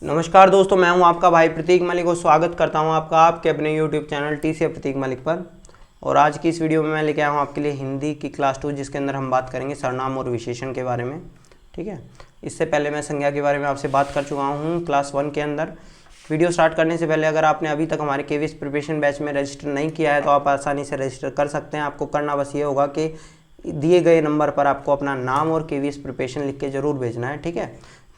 नमस्कार दोस्तों, मैं हूं आपका भाई प्रतीक मलिक और स्वागत करता हूं आपका आपके अपने YouTube चैनल टीसी प्रतीक मलिक पर। और आज की इस वीडियो में मैं लेके आया हूं आपके लिए हिंदी की क्लास 2, जिसके अंदर हम बात करेंगे सर्वनाम और विशेषण के बारे में। ठीक है, इससे पहले मैं संज्ञा के बारे में आपसे बात कर चुका हूँ क्लास 1 के अंदर। वीडियो स्टार्ट करने से पहले अगर आपने अभी तक हमारे केवीएस प्रिपरेशन बैच में रजिस्टर नहीं किया है तो आप आसानी से रजिस्टर कर सकते हैं। आपको करना बस ये होगा कि दिए गए नंबर पर आपको अपना नाम और केवीएस प्रिपरेशन लिख के ज़रूर भेजना है। ठीक है,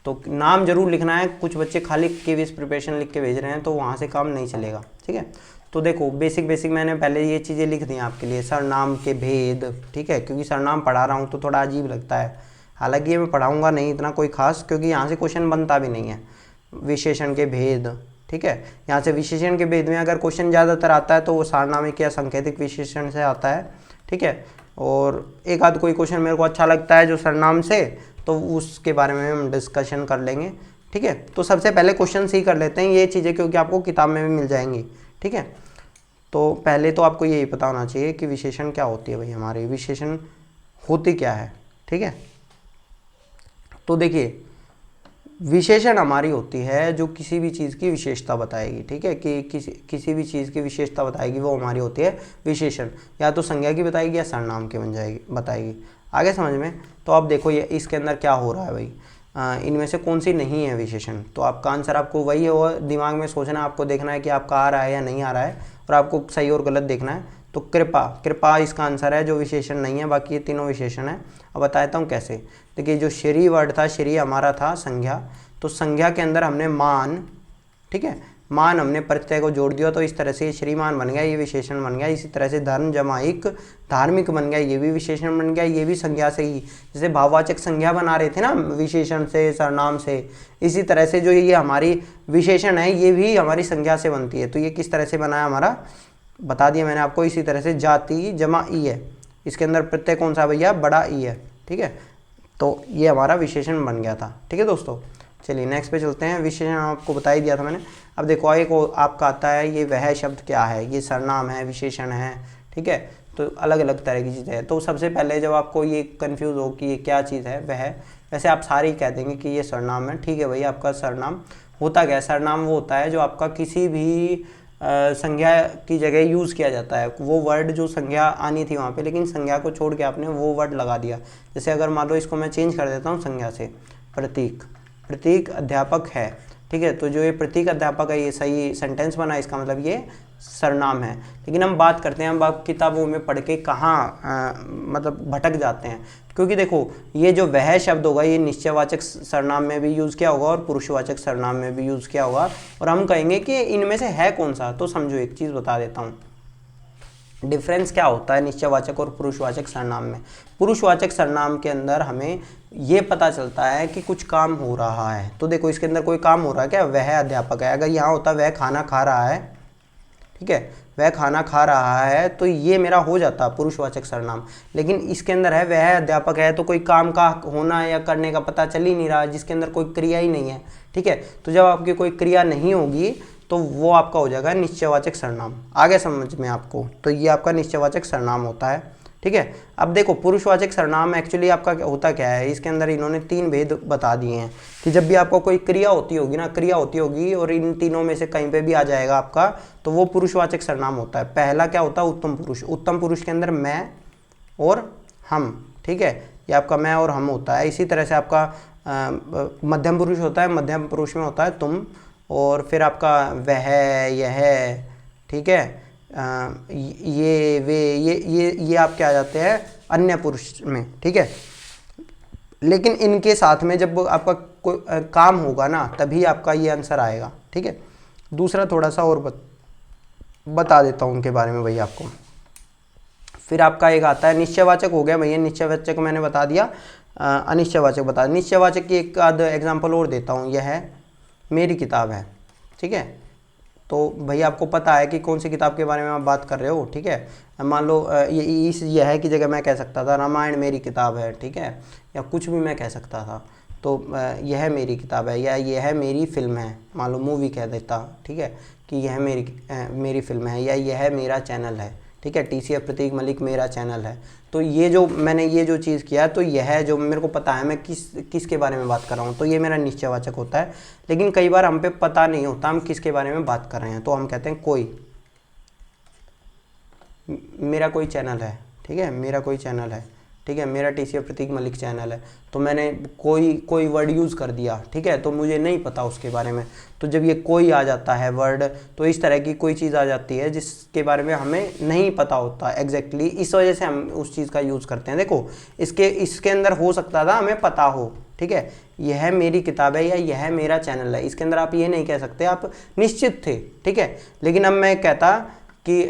तो नाम जरूर लिखना है। कुछ बच्चे खाली केवीएस प्रिपरेशन लिख के भेज रहे हैं तो वहाँ से काम नहीं चलेगा। ठीक है, तो देखो बेसिक मैंने पहले ये चीज़ें लिख दी आपके लिए, सरनाम के भेद। ठीक है, क्योंकि सरनाम पढ़ा रहा हूँ तो थोड़ा अजीब लगता है, हालांकि ये मैं पढ़ाऊँगा नहीं इतना कोई खास, क्योंकि यहाँ से क्वेश्चन बनता भी नहीं है। विशेषण के भेद, ठीक है, यहाँ से विशेषण के भेद में अगर क्वेश्चन ज़्यादातर आता है तो वो सारनामिक या संकेतिक विशेषण से आता है। ठीक है, और एक आध कोई क्वेश्चन मेरे को अच्छा लगता है जो सरनाम से, तो उसके बारे में हम डिस्कशन कर लेंगे। ठीक है, तो सबसे पहले क्वेश्चन ही कर लेते हैं ये चीज़ें, क्योंकि आपको किताब में भी मिल जाएंगी। ठीक है, तो पहले तो आपको यही पता होना चाहिए कि विशेषण क्या होती है। भाई हमारी विशेषण होती क्या है। ठीक है, तो देखिए विशेषण हमारी होती है जो किसी भी चीज़ की विशेषता बताएगी। ठीक है, कि किसी भी चीज़ की विशेषता बताएगी, वो हमारी होती है विशेषण। या तो संज्ञा की बताएगी या सर्वनाम की बताएगी। आगे समझ में, तो आप देखो ये इसके अंदर क्या हो रहा है भाई, इनमें से कौन सी नहीं है विशेषण। तो आपका आंसर आपको वही है, वो दिमाग में सोचना, आपको देखना है कि आपका आ रहा है या नहीं आ रहा है, और आपको सही और गलत देखना है। तो कृपा इसका आंसर है जो विशेषण नहीं है, बाकी ये तीनों विशेषण है। अब बताता हूँ कैसे। देखिए जो श्री वर्ड था, श्री हमारा था संज्ञा, तो संज्ञा के अंदर हमने मान, ठीक है, मान हमने प्रत्यय को जोड़ दिया तो इस तरह से श्रीमान बन गया, ये विशेषण बन गया। इसी तरह से धर्म जमाइक धार्मिक बन गया, ये भी विशेषण बन गया, ये भी संज्ञा से ही। जैसे भाववाचक संज्ञा बना रहे थे ना विशेषण से, सर्वनाम से, इसी तरह से जो ये हमारी विशेषण है ये भी हमारी संज्ञा से बनती है। तो ये किस तरह से बना है हमारा बता दिया मैंने आपको। इसी तरह से जाति जमा ई है, इसके अंदर प्रत्यय कौन सा भैया, बड़ा ई है। ठीक है, तो ये हमारा विशेषण बन गया था। ठीक है दोस्तों, चलिए नेक्स्ट पे चलते हैं। विशेषण आपको बता ही दिया था मैंने। अब देखो एक आपका आता है ये वह शब्द क्या है, ये सर्वनाम है, विशेषण है। ठीक है, तो अलग अलग तरह की चीज़ें हैं। तो सबसे पहले जब आपको ये कंफ्यूज हो कि ये क्या चीज़ है वह, वैसे आप सारे ही कह देंगे कि ये सर्वनाम है। ठीक है भाई, आपका सर्वनाम होता क्या है। सर्वनाम वो होता है जो आपका किसी भी संज्ञा की जगह यूज़ किया जाता है। वो वर्ड जो संज्ञा आनी थी वहाँ पे, लेकिन संज्ञा को छोड़ के आपने वो वर्ड लगा दिया। जैसे अगर मान लो इसको मैं चेंज कर देता हूँ संज्ञा से, प्रतीक, प्रतीक अध्यापक है। ठीक है, तो जो ये प्रतीक अध्यापक है ये सही सेंटेंस बना, इसका मतलब ये सर्वनाम है। लेकिन हम बात करते हैं, हम आप किताबों में पढ़ के कहाँ मतलब भटक जाते हैं, क्योंकि देखो ये जो वह शब्द होगा ये निश्चयवाचक सर्वनाम में भी यूज़ किया होगा और पुरुषवाचक सर्वनाम में भी यूज़ किया होगा, और हम कहेंगे कि इनमें से है कौन सा। तो समझो एक चीज़ बता देता हूँ, डिफरेंस क्या होता है निश्चयवाचक और पुरुषवाचक सर्वनाम में। पुरुषवाचक सर्वनाम के अंदर हमें ये पता चलता है कि कुछ काम हो रहा है। तो देखो इसके अंदर कोई काम हो रहा है क्या, वह अध्यापक है। अगर यहाँ होता वह खाना खा रहा है, ठीक है, वह खाना खा रहा है, तो ये मेरा हो जाता पुरुषवाचक सर्वनाम। लेकिन इसके अंदर है वह अध्यापक है, तो कोई काम का होना या करने का पता चल ही नहीं रहा, जिसके अंदर कोई क्रिया ही नहीं है। ठीक है, तो जब आपकी कोई क्रिया नहीं होगी तो वो आपका हो जाएगा निश्चयवाचक सर्वनाम। आगे समझ में आपको, तो ये आपका निश्चयवाचक सर्वनाम होता है। ठीक है, अब देखो पुरुषवाचक सर्वनाम एक्चुअली आपका होता क्या है, इसके अंदर इन्होंने 3 भेद बता दिए हैं कि जब भी आपको कोई क्रिया होती होगी ना, क्रिया होती होगी और इन तीनों में से कहीं पे भी आ जाएगा आपका, तो वो पुरुषवाचक सर्वनाम होता है। पहला क्या होता है, उत्तम पुरुष। उत्तम पुरुष के अंदर मैं और हम, ठीक है, ये आपका मैं और हम होता है। इसी तरह से आपका मध्यम पुरुष होता है, मध्यम पुरुष में होता है तुम, और फिर आपका वह, यह, ठीक है, ये, वे, ये आपके आ जाते हैं अन्य पुरुष में। ठीक है, लेकिन इनके साथ में जब आपका कोई काम होगा ना तभी आपका ये आंसर आएगा। ठीक है, दूसरा थोड़ा सा और बता देता हूँ उनके बारे में भैया आपको। फिर आपका एक आता है निश्चयवाचक, हो गया भैया निश्चयवाचक मैंने बता दिया। अनिश्चयवाचक बता, निश्चयवाचक की एक आध एग्जाम्पल और देता हूँ। यह है मेरी किताब है। ठीक है, तो भैया आपको पता है कि कौन सी किताब के बारे में आप बात कर रहे हो। ठीक है, मान लो यह है की जगह मैं कह सकता था रामायण मेरी किताब है। ठीक है, या कुछ भी मैं कह सकता था। तो यह मेरी किताब है, या यह मेरी फिल्म है, मान लो मूवी कह देता। ठीक है, कि यह मेरी फिल्म है, या यह मेरा चैनल है। ठीक है। TCF प्रतीक मलिक मेरा चैनल है। तो ये जो मैंने ये जो चीज़ किया तो यह है जो मेरे को पता है मैं किसके बारे में बात कर रहा हूँ, तो ये मेरा निश्चयवाचक होता है। लेकिन कई बार हम पे पता नहीं होता हम किसके बारे में बात कर रहे हैं, तो हम कहते हैं कोई, मेरा कोई चैनल है, ठीक है, मेरा कोई चैनल है, ठीक है, मेरा TCF प्रतीक मलिक चैनल है। तो मैंने कोई वर्ड यूज़ कर दिया, ठीक है, तो मुझे नहीं पता उसके बारे में। तो जब ये कोई आ जाता है वर्ड, तो इस तरह की कोई चीज़ आ जाती है जिसके बारे में हमें नहीं पता होता एग्जैक्टली, इस वजह से हम उस चीज़ का यूज़ करते हैं। देखो इसके अंदर हो सकता था हमें पता हो, ठीक है, यह मेरी किताब है या यह मेरा चैनल है, इसके अंदर आप ये नहीं कह सकते, आप निश्चित थे, ठीक है। लेकिन अब मैं कहता कि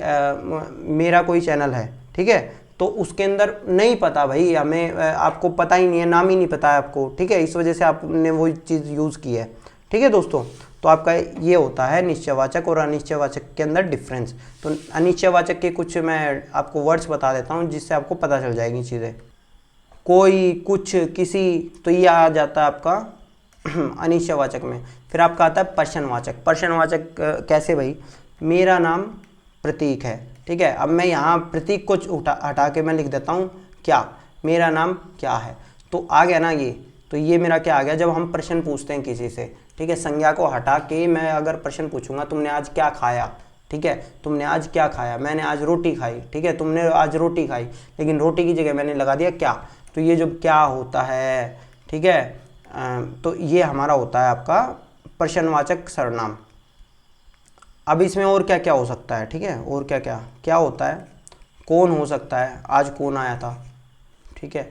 मेरा कोई चैनल है, ठीक है, तो उसके अंदर नहीं पता भाई हमें, आपको पता ही नहीं है, नाम ही नहीं पता है आपको, ठीक है, इस वजह से आपने वो चीज़ यूज़ की है, ठीक है दोस्तों। तो आपका ये होता है निश्चयवाचक और अनिश्चयवाचक के अंदर डिफरेंस। तो अनिश्चयवाचक के कुछ मैं आपको वर्ड्स बता देता हूँ जिससे आपको पता चल जाएगी चीज़ें। कोई, कुछ, किसी, तो ये आ जाता है आपका अनिश्चयवाचक में। फिर आपका आता है प्रश्नवाचक। प्रश्नवाचक कैसे भाई, मेरा नाम प्रतीक है, ठीक है, अब मैं यहाँ प्रतीक को हटा के मैं लिख देता हूँ क्या, मेरा नाम क्या है, तो आ गया ना ये। तो ये मेरा क्या आ गया, जब हम प्रश्न पूछते हैं किसी से, ठीक है, संज्ञा को हटा के मैं अगर प्रश्न पूछूंगा, तुमने आज क्या खाया, ठीक है, तुमने आज क्या खाया, मैंने आज रोटी खाई, ठीक है, तुमने आज रोटी खाई, लेकिन रोटी की जगह मैंने लगा दिया क्या, तो ये जो क्या होता है, ठीक है, तो ये हमारा होता है आपका प्रश्नवाचक सर्वनाम। अब इसमें और क्या क्या हो सकता है, ठीक है, और क्या क्या क्या होता है, कौन हो सकता है, आज कौन आया था, ठीक है,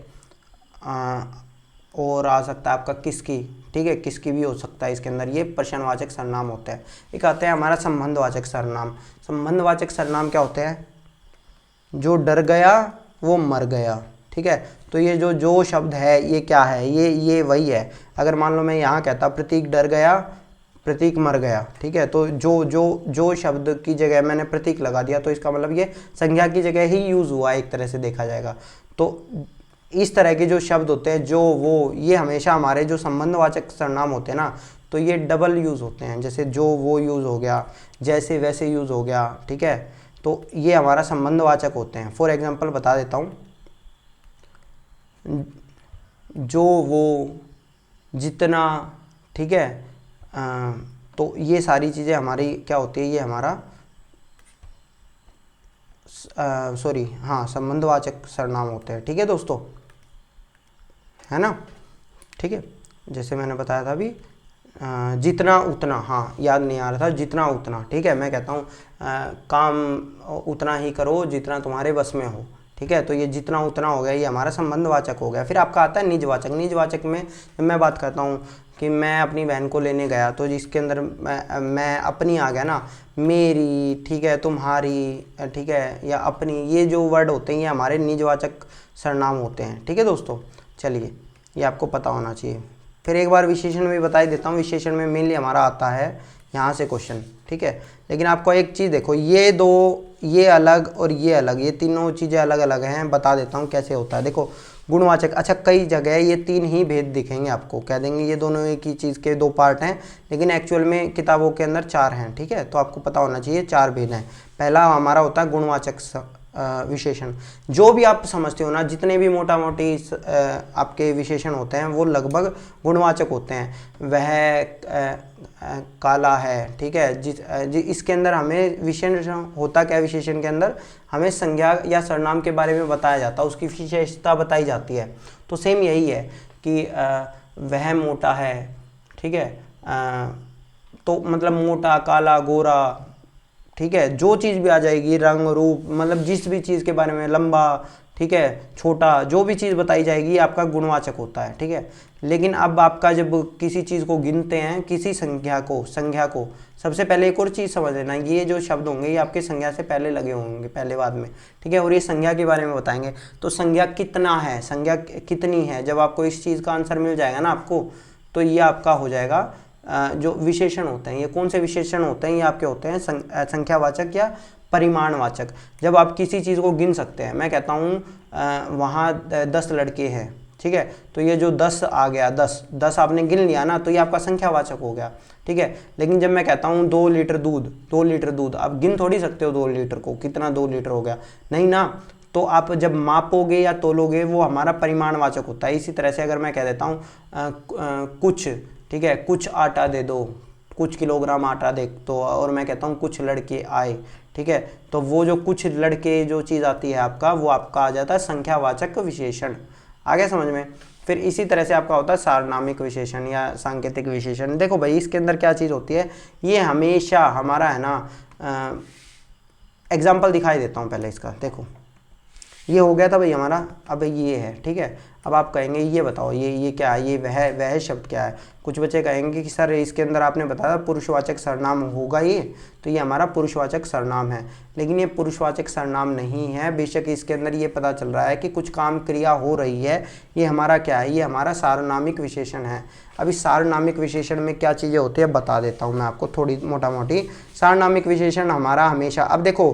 और आ सकता है आपका किसकी, ठीक है, किसकी भी हो सकता है इसके अंदर, ये प्रश्नवाचक सर्वनाम होते हैं। एक आता है हमारा संबंधवाचक सर्वनाम। संबंधवाचक सर्वनाम क्या होते हैं, जो डर गया वो मर गया, ठीक है, तो ये जो शब्द है ये क्या है, ये वही है। अगर मान लो मैं यहाँ कहता प्रतीक डर गया, प्रतीक मर गया, ठीक है, तो जो शब्द की जगह मैंने प्रतीक लगा दिया, तो इसका मतलब ये संज्ञा की जगह ही यूज़ हुआ, एक तरह से देखा जाएगा। तो इस तरह के जो शब्द होते हैं जो वो, ये हमेशा हमारे जो संबंधवाचक सर्वनाम होते हैं ना, तो ये डबल यूज़ होते हैं। जैसे जो वो यूज़ हो गया, जैसे वैसे यूज़ हो गया, ठीक है, तो ये हमारा संबंधवाचक होते हैं। फॉर एग्जाम्पल बता देता हूँ, जो वो, जितना, ठीक है, तो ये सारी चीज़ें हमारी क्या होती है, ये हमारा संबंधवाचक सर्वनाम होते हैं, ठीक है दोस्तों, है ना, ठीक है। जैसे मैंने बताया था अभी, जितना उतना, हाँ याद नहीं आ रहा था, जितना उतना, ठीक है, मैं कहता हूँ काम उतना ही करो जितना तुम्हारे बस में हो, ठीक है, तो ये जितना उतना हो गया, ये हमारा संबंधवाचक हो गया। फिर आपका आता है निजवाचक। निजवाचक में जब मैं बात करता हूँ कि मैं अपनी बहन को लेने गया, तो जिसके अंदर मैं अपनी आ गया ना, मेरी, ठीक है, तुम्हारी, ठीक है, या अपनी, ये जो वर्ड होते हैं ये हमारे निजवाचक सर्वनाम होते हैं, ठीक है दोस्तों। चलिए, ये आपको पता होना चाहिए। फिर एक बार विशेषण में बता ही देता हूँ। विशेषण में मेनली हमारा आता है यहाँ से क्वेश्चन, ठीक है, लेकिन आपको एक चीज़ देखो, ये दो, ये अलग और ये अलग, ये तीनों चीज़ें अलग अलग हैं। बता देता हूँ कैसे होता है। देखो गुणवाचक, अच्छा कई जगह ये तीन ही भेद दिखेंगे आपको, कह देंगे ये दोनों एक ही चीज़ के दो पार्ट हैं, लेकिन एक्चुअल में किताबों के अंदर चार हैं, ठीक है, तो आपको पता होना चाहिए चार भेद हैं। पहला हमारा होता है गुणवाचक विशेषण। जो भी आप समझते हो ना, जितने भी मोटा मोटी आपके विशेषण होते हैं वो लगभग गुणवाचक होते हैं। वह काला है, ठीक है, इसके अंदर हमें विशेषण होता क्या, विशेषण के अंदर हमें संज्ञा या सर्वनाम के बारे में बताया जाता है, उसकी विशेषता बताई जाती है। तो सेम यही है कि वह मोटा है, ठीक है, तो मतलब मोटा, काला, गोरा, ठीक है, जो चीज़ भी आ जाएगी, रंग रूप, मतलब जिस भी चीज़ के बारे में, लंबा, ठीक है, छोटा, जो भी चीज़ बताई जाएगी आपका गुणवाचक होता है, ठीक है। लेकिन अब आपका जब किसी चीज़ को गिनते हैं, किसी संख्या को सबसे पहले एक और चीज़ समझ लेना, ये जो शब्द होंगे ये आपके संज्ञा से पहले लगे होंगे, पहले बाद में, ठीक है, और ये संज्ञा के बारे में बताएंगे। तो संज्ञा कितना है, संज्ञा कितनी है, जब आपको इस चीज़ का आंसर मिल जाएगा ना आपको, तो ये आपका हो जाएगा जो विशेषण होते हैं। ये कौन से विशेषण होते हैं, ये आपके होते हैं संख्यावाचक या परिमाणवाचक। जब आप किसी चीज़ को गिन सकते हैं, मैं कहता हूँ वहाँ 10 लड़के हैं, ठीक है। तो ये जो 10 आ गया, 10 आपने गिन लिया ना, तो ये आपका संख्यावाचक हो गया, ठीक है। लेकिन जब मैं कहता हूँ 2 लीटर दूध, 2 लीटर दूध, आप गिन थोड़ी सकते हो 2 लीटर को, कितना 2 लीटर हो गया, नहीं ना। तो आप जब मापोगे या तोलोगे वो हमारा परिमाणवाचक होता है। इसी तरह से अगर मैं कह देता हूँ कुछ, ठीक है, कुछ आटा दे दो, कुछ किलोग्राम आटा दे, तो और मैं कहता हूँ कुछ लड़के आए, ठीक है, तो वो जो कुछ लड़के जो चीज़ आती है आपका, वो आपका आ जाता है संख्यावाचक विशेषण। आगे समझ में। फिर इसी तरह से आपका होता है सारनामिक विशेषण या सांकेतिक विशेषण। देखो भाई इसके अंदर क्या चीज़ होती है, ये हमेशा हमारा है ना, एग्जाम्पल दिखाई देता हूँ पहले इसका। देखो ये हो गया था भाई हमारा, अब ये है, ठीक है। अब आप कहेंगे ये बताओ ये क्या है, ये वह शब्द क्या है। कुछ बच्चे कहेंगे कि सर इसके अंदर आपने बताया पुरुषवाचक सर्वनाम होगा ये, तो ये हमारा पुरुषवाचक सर्वनाम है। लेकिन ये पुरुषवाचक सर्वनाम नहीं है। बेशक इसके अंदर ये पता चल रहा है कि कुछ काम क्रिया हो रही है, ये हमारा क्या है, ये हमारा सार्वनामिक विशेषण है। अब इस सार्वनामिक विशेषण में क्या चीज़ें होती है बता देता हूँ मैं आपको थोड़ी मोटा मोटी। सार्वनामिक विशेषण हमारा हमेशा, अब देखो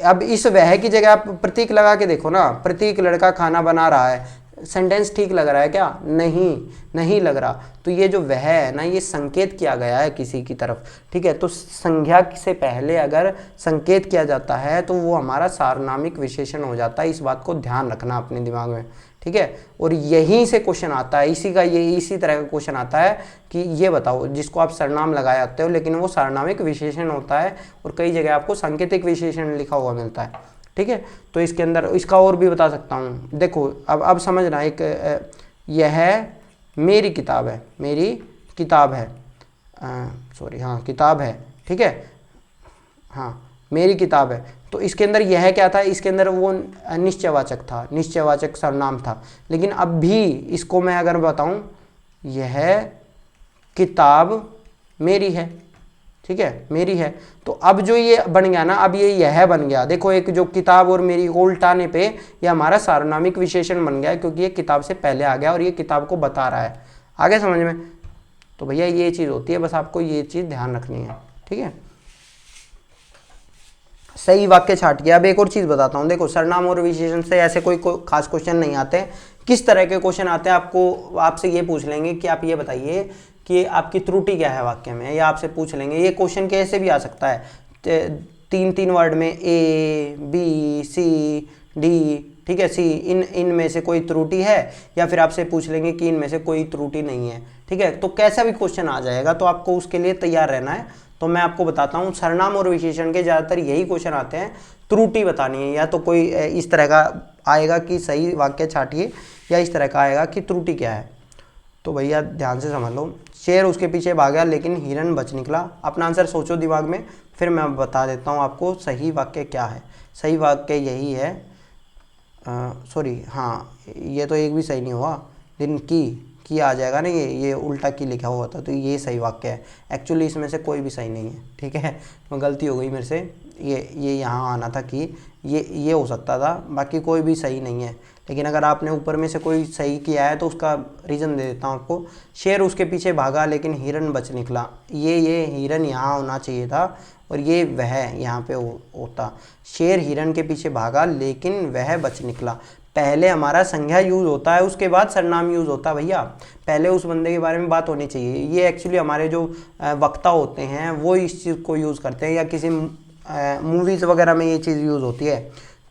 अब इस वह की जगह आप प्रतीक लगा के देखो ना, प्रतीक लड़का खाना बना रहा है, सेंटेंस ठीक लग रहा है क्या? नहीं लग रहा। तो ये जो वह है ना, ये संकेत किया गया है किसी की तरफ, ठीक है। तो संज्ञा से पहले अगर संकेत किया जाता है तो वो हमारा सार्वनामिक विशेषण हो जाता है। इस बात को ध्यान रखना अपने दिमाग में, ठीक है। और यहीं से क्वेश्चन आता है, इसी तरह का क्वेश्चन आता है कि ये बताओ, जिसको आप सर्वनाम लगाए आते हो लेकिन वो सार्वनामिक विशेषण होता है, और कई जगह आपको सांकेतिक विशेषण लिखा हुआ मिलता है, ठीक है। तो इसके अंदर इसका और भी बता सकता हूँ। देखो अब समझना, एक यह मेरी किताब है, सॉरी हाँ किताब है, ठीक है, हाँ मेरी किताब है। तो इसके अंदर यह क्या था, इसके अंदर वो निश्चयवाचक था, निश्चयवाचक सर्वनाम था। लेकिन अब भी इसको मैं अगर बताऊं यह किताब मेरी है, ठीक है, मेरी है, तो अब जो ये बन गया ना, अब ये यह बन गया। देखो एक जो किताब और मेरी को उल्टाने पे ये हमारा सार्वनामिक विशेषण बन गया, क्योंकि ये किताब से पहले आ गया और ये किताब को बता रहा है। आगे समझ में। तो भैया ये चीज़ होती है, बस आपको ये चीज़ ध्यान रखनी है, ठीक है। सही वाक्य छाट गया। अब एक और चीज़ बताता हूँ। देखो सर्वनाम और विशेषण से ऐसे कोई खास क्वेश्चन नहीं आते। किस तरह के क्वेश्चन आते हैं, आपसे ये पूछ लेंगे कि आप ये बताइए कि आपकी त्रुटि क्या है वाक्य में, या आपसे पूछ लेंगे। ये क्वेश्चन कैसे भी आ सकता है, 3 वर्ड में A B C D, ठीक है, सी, इनमें से कोई त्रुटि है, या फिर आपसे पूछ लेंगे कि इनमें से कोई त्रुटि नहीं है, ठीक है। तो कैसा भी क्वेश्चन आ जाएगा, तो आपको उसके लिए तैयार रहना है। तो मैं आपको बताता हूँ, सर्वनाम और विशेषण के ज़्यादातर यही क्वेश्चन आते हैं, त्रुटि बतानी है, या तो कोई इस तरह का आएगा कि सही वाक्य छाटिए, या इस तरह का आएगा कि त्रुटि क्या है। तो भैया ध्यान से समझ लो। शेर उसके पीछे भागा लेकिन हिरन बच निकला। अपना आंसर सोचो दिमाग में, फिर मैं बता देता हूँ आपको सही वाक्य क्या है। सही वाक्य यही है, सॉरी हाँ ये तो एक भी सही नहीं हुआ, लेकिन की आ जाएगा ना, ये उल्टा की लिखा हुआ था, तो ये सही वाक्य है। एक्चुअली इसमें से कोई भी सही नहीं है, ठीक है, तो गलती हो गई मेरे से। ये यहाँ आना था कि ये हो सकता था, बाकी कोई भी सही नहीं है। लेकिन अगर आपने ऊपर में से कोई सही किया है तो उसका रीज़न दे देता हूँ आपको। शेर उसके पीछे भागा लेकिन हिरन बच निकला। ये हिरन यहाँ होना चाहिए था, और ये वह यहाँ पे होता। शेर हिरन के पीछे भागा लेकिन वह बच निकला। पहले हमारा संज्ञा यूज़ होता है, उसके बाद सर्वनाम यूज़ होता है भैया। पहले उस बंदे के बारे में बात होनी चाहिए। ये एक्चुअली हमारे जो वक्ता होते हैं वो इस चीज़ को यूज़ करते हैं, या किसी मूवीज़ वगैरह में ये चीज़ यूज़ होती है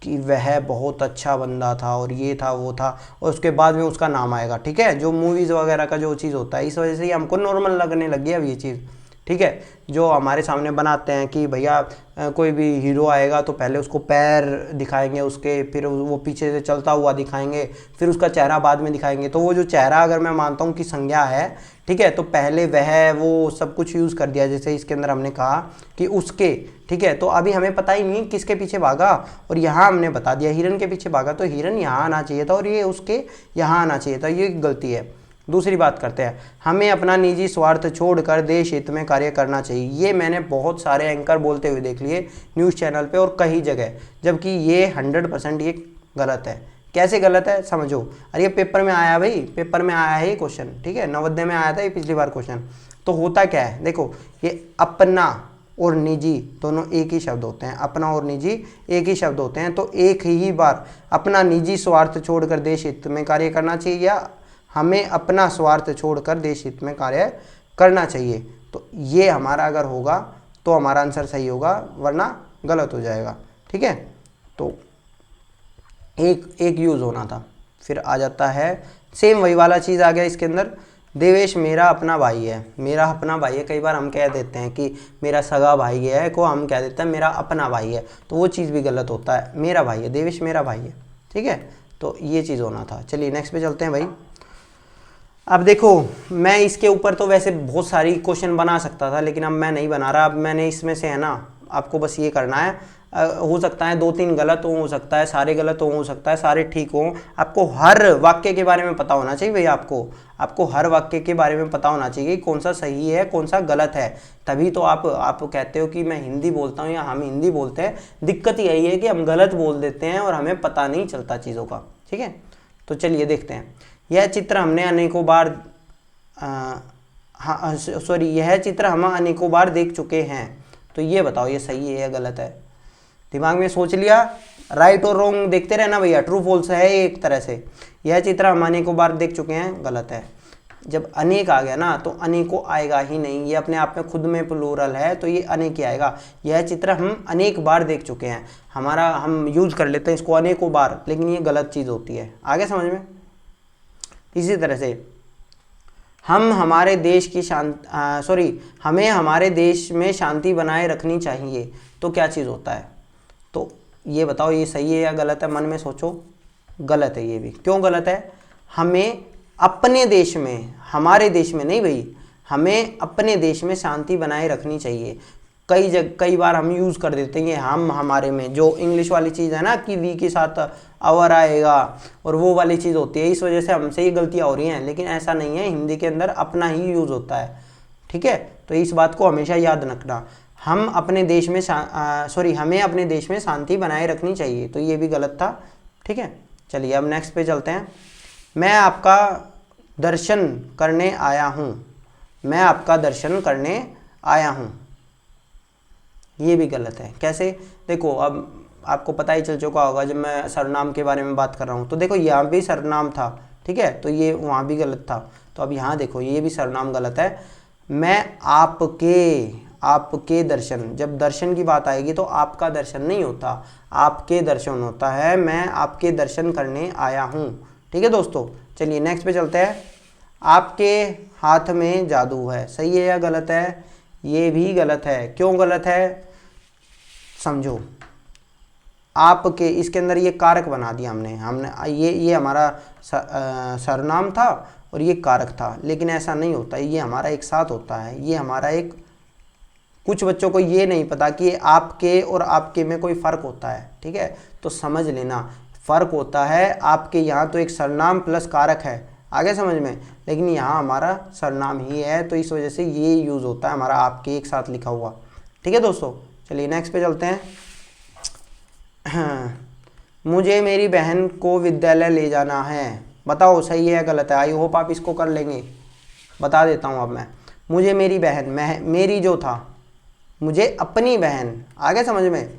कि वह बहुत अच्छा बंदा था और ये था वो था, और उसके बाद में उसका नाम आएगा, ठीक है। जो मूवीज़ वगैरह का जो चीज़ होता है, इस वजह से ही हमको नॉर्मल लगने लगी है अब ये चीज़, ठीक है। जो हमारे सामने बनाते हैं कि भैया कोई भी हीरो आएगा तो पहले उसको पैर दिखाएंगे उसके, फिर वो पीछे से चलता हुआ दिखाएंगे, फिर उसका चेहरा बाद में दिखाएंगे। तो वो जो चेहरा अगर मैं मानता हूँ कि संज्ञा है, ठीक है, तो पहले वह वो सब कुछ यूज़ कर दिया। जैसे इसके अंदर हमने कहा कि उसके, ठीक है, तो अभी हमें पता ही नहीं किसके पीछे भागा, और यहाँ हमने बता दिया हिरन के पीछे भागा, तो हिरन यहाँ आना चाहिए था और ये उसके यहाँ आना चाहिए था। ये गलती है। दूसरी बात करते हैं, हमें अपना निजी स्वार्थ छोड़कर देश हित में कार्य करना चाहिए। ये मैंने बहुत सारे एंकर बोलते हुए देख लिए न्यूज़ चैनल पे और कई जगह, जबकि ये 100% ये गलत है। कैसे गलत है समझो। अरे ये पेपर में आया भाई, पेपर में आया है ये क्वेश्चन, ठीक है, नवोदय में आया था ये पिछली बार क्वेश्चन। तो होता क्या है, देखो ये अपना और निजी दोनों एक ही शब्द होते हैं, अपना और निजी एक ही शब्द होते हैं। तो एक ही बार अपना निजी स्वार्थ छोड़कर देश हित में कार्य करना चाहिए या हमें अपना स्वार्थ छोड़कर देश हित में कार्य करना चाहिए। तो ये हमारा अगर होगा तो हमारा आंसर सही होगा, वरना गलत हो जाएगा। ठीक है, तो एक यूज़ होना था। फिर आ जाता है सेम वही वाला चीज़ आ गया इसके अंदर, देवेश मेरा अपना भाई है। मेरा अपना भाई है, कई बार हम कह देते हैं कि मेरा सगा भाई है, को हम कह देते हैं मेरा अपना भाई है, तो वो चीज़ भी गलत होता है। मेरा भाई है, देवेश मेरा भाई है। ठीक है, तो ये चीज़ होना था। चलिए नेक्स्ट पे चलते हैं भाई। अब देखो, मैं इसके ऊपर तो वैसे बहुत सारी क्वेश्चन बना सकता था, लेकिन अब मैं नहीं बना रहा। अब मैंने इसमें से है ना, आपको बस ये करना है, हो सकता है 2-3 गलत हो सकता है सारे गलत हो सकता है सारे ठीक हो। आपको हर वाक्य के बारे में पता होना चाहिए भैया, आपको हर वाक्य के बारे में पता होना चाहिए कौन सा सही है कौन सा गलत है। तभी तो आप कहते हो कि मैं हिंदी बोलता हूँ या हम हिंदी बोलते हैं। दिक्कत यही है कि हम गलत बोल देते हैं और हमें पता नहीं चलता चीज़ों का। ठीक है, तो चलिए देखते हैं। यह चित्र हमने अनेकों बार यह चित्र हम अनेकों बार देख चुके हैं। तो ये बताओ ये सही है या गलत है। दिमाग में सोच लिया, राइट और रॉन्ग देखते रहना भैया, ट्रू फॉल्स है एक तरह से। यह चित्र हम अनेकों बार देख चुके हैं, गलत है। जब अनेक आ गया ना तो अनेकों आएगा ही नहीं, ये अपने आप में खुद में प्लूरल है तो ये अनेक ही आएगा। यह चित्र हम अनेक बार देख चुके हैं, हम यूज कर लेते हैं इसको अनेकों बार, लेकिन ये गलत चीज़ होती है। आगे समझ में। इसी तरह से हमें हमारे देश में शांति बनाए रखनी चाहिए, तो क्या चीज़ होता है। तो ये बताओ ये सही है या गलत है, मन में सोचो। गलत है ये भी। क्यों गलत है। हमें अपने देश में, हमारे देश में नहीं भाई, हमें अपने देश में शांति बनाए रखनी चाहिए। कई बार हम यूज़ कर देते हैं हम हमारे में, जो इंग्लिश वाली चीज़ है ना कि वी के साथ अवर आएगा और वो वाली चीज़ होती है, इस वजह से हमसे ये गलतियाँ हो रही हैं। लेकिन ऐसा नहीं है, हिंदी के अंदर अपना ही यूज़ होता है। ठीक है, तो इस बात को हमेशा याद रखना। हमें अपने देश में शांति बनाए रखनी चाहिए, तो ये भी गलत था। ठीक है, चलिए अब नेक्स्ट पे चलते हैं। मैं आपका दर्शन करने आया हूँ। मैं आपका दर्शन करने आया हूँ, ये भी गलत है। कैसे, देखो अब आपको पता ही चल चुका होगा जब मैं सर्वनाम के बारे में बात कर रहा हूँ, तो देखो यहाँ भी सर्वनाम था। ठीक है, तो ये वहाँ भी गलत था। तो अब यहाँ देखो ये भी सर्वनाम गलत है। मैं आपके दर्शन, जब दर्शन की बात आएगी तो आपका दर्शन नहीं होता, आपके दर्शन होता है। मैं आपके दर्शन करने आया हूँ। ठीक है दोस्तों, चलिए नेक्स्ट पे चलते हैं। आपके हाथ में जादू है, सही है या गलत है। ये भी गलत है। क्यों गलत है, समझो। आपके, इसके अंदर ये कारक बना दिया हमने ये हमारा सर्वनाम था और ये कारक था, लेकिन ऐसा नहीं होता, ये हमारा एक साथ होता है। ये हमारा एक, कुछ बच्चों को ये नहीं पता कि आपके और आपके में कोई फ़र्क होता है। ठीक है, तो समझ लेना फ़र्क होता है। आपके यहाँ तो एक सर्वनाम प्लस कारक है, आगे समझ में, लेकिन यहाँ हमारा सर्वनाम ही है, तो इस वजह से ये यूज़ होता है हमारा आपके एक साथ लिखा हुआ। ठीक है दोस्तों, चलिए नेक्स्ट पे चलते हैं। मुझे मेरी बहन को विद्यालय ले जाना है, बताओ सही है या गलत है। आई होप आप इसको कर लेंगे। बता देता हूँ अब मैं। मुझे मेरी बहन, मेरी जो था, मुझे अपनी बहन, आगे समझ में,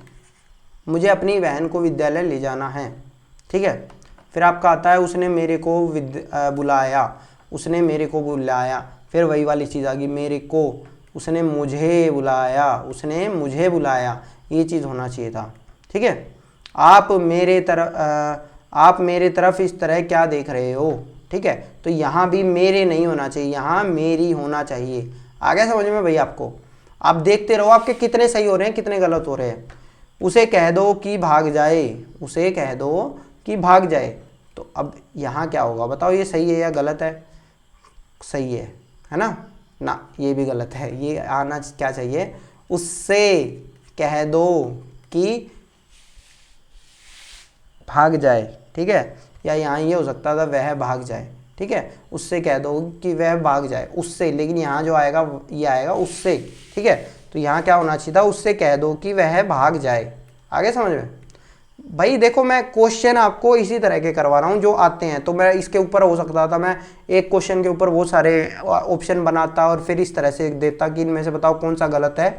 मुझे अपनी बहन को विद्यालय ले जाना है। ठीक है, फिर आपका आता है उसने मेरे को बुलाया, उसने मेरे को बुलाया। फिर वही वाली चीज़ आ गई, मेरे को, उसने मुझे बुलाया, उसने मुझे बुलाया, ये चीज़ होना चाहिए था। ठीक है, आप मेरे तरफ इस तरह क्या देख रहे हो। ठीक है, तो यहाँ भी मेरे नहीं होना चाहिए, यहाँ मेरी होना चाहिए। आगे समझ में भाई आपको। आप देखते रहो आपके कितने सही हो रहे हैं कितने गलत हो रहे हैं। उसे कह दो कि भाग जाए, उसे कह दो कि भाग जाए। तो अब यहाँ क्या होगा बताओ, ये सही है या गलत है। सही है ना। ना, ये भी गलत है। ये आना क्या चाहिए, उससे कह दो कि भाग जाए। ठीक है, या यहाँ ये हो सकता था वह भाग जाए। ठीक है, उससे कह दो कि वह भाग जाए, उससे, लेकिन यहाँ जो आएगा ये आएगा उससे। ठीक है, तो यहाँ क्या होना चाहिए था, उससे कह दो कि वह भाग जाए। आगे समझ में भाई। देखो मैं क्वेश्चन आपको इसी तरह के करवा रहा हूँ जो आते हैं, तो मैं इसके ऊपर हो सकता था मैं एक क्वेश्चन के ऊपर बहुत सारे ऑप्शन बनाता और फिर इस तरह से देता कि इनमें से बताओ कौन सा गलत है।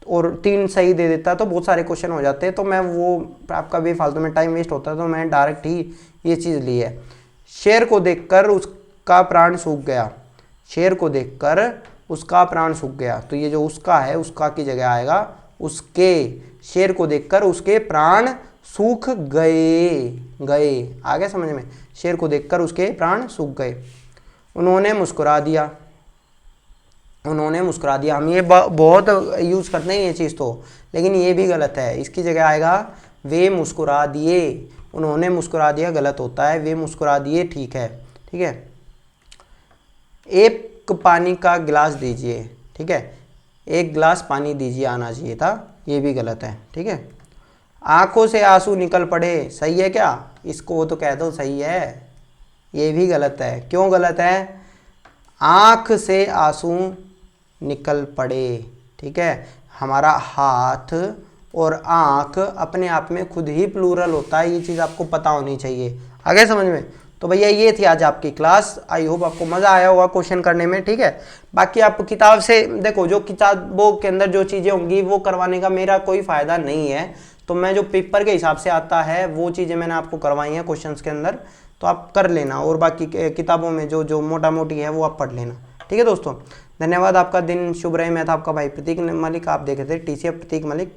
और 3 सही दे देता है तो बहुत सारे क्वेश्चन हो जाते हैं, तो मैं वो आपका भी फालतू में टाइम वेस्ट होता है, तो मैं डायरेक्ट ही ये चीज़ ली है। शेर को देखकर उसका प्राण सूख गया, शेर को देखकर उसका प्राण सूख गया, तो ये जो उसका है उसका की जगह आएगा उसके, शेर को देखकर उसके प्राण सूख गए, गए आगे समझ में, शेर को देखकर उसके प्राण सूख गए। उन्होंने मुस्कुरा दिया, उन्होंने मुस्कुरा दिया, हम ये बहुत यूज़ करते हैं ये चीज़ तो, लेकिन ये भी गलत है, इसकी जगह आएगा वे मुस्कुरा दिए। उन्होंने मुस्कुरा दिया गलत होता है, वे मुस्कुरा दिए ठीक है। ठीक है, एक पानी का गिलास दीजिए, ठीक है, एक गिलास पानी दीजिए आना चाहिए था, ये भी गलत है। ठीक है, आंखों से आंसू निकल पड़े, सही है क्या, इसको तो कह दो सही है, ये भी गलत है। क्यों गलत है, आँख से आंसू निकल पड़े, ठीक है, हमारा हाथ और आँख अपने आप में खुद ही प्लूरल होता है, ये चीज़ आपको पता होनी चाहिए। आगे समझ में। तो भैया ये थी आज आपकी क्लास, आई होप आपको मज़ा आया होगा क्वेश्चन करने में। ठीक है, बाकी आप किताब से देखो, जो किताबों के अंदर जो चीज़ें होंगी वो करवाने का मेरा कोई फ़ायदा नहीं है, तो मैं जो पेपर के हिसाब से आता है वो चीज़ें मैंने आपको करवाई हैं क्वेश्चंस के अंदर, तो आप कर लेना, और बाकी किताबों में जो जो मोटा मोटी है वो आप पढ़ लेना। ठीक है दोस्तों, धन्यवाद, आपका दिन शुभ रहे। मैं था आपका भाई प्रतीक मलिक, आप देखे थे TCF प्रतीक मलिक।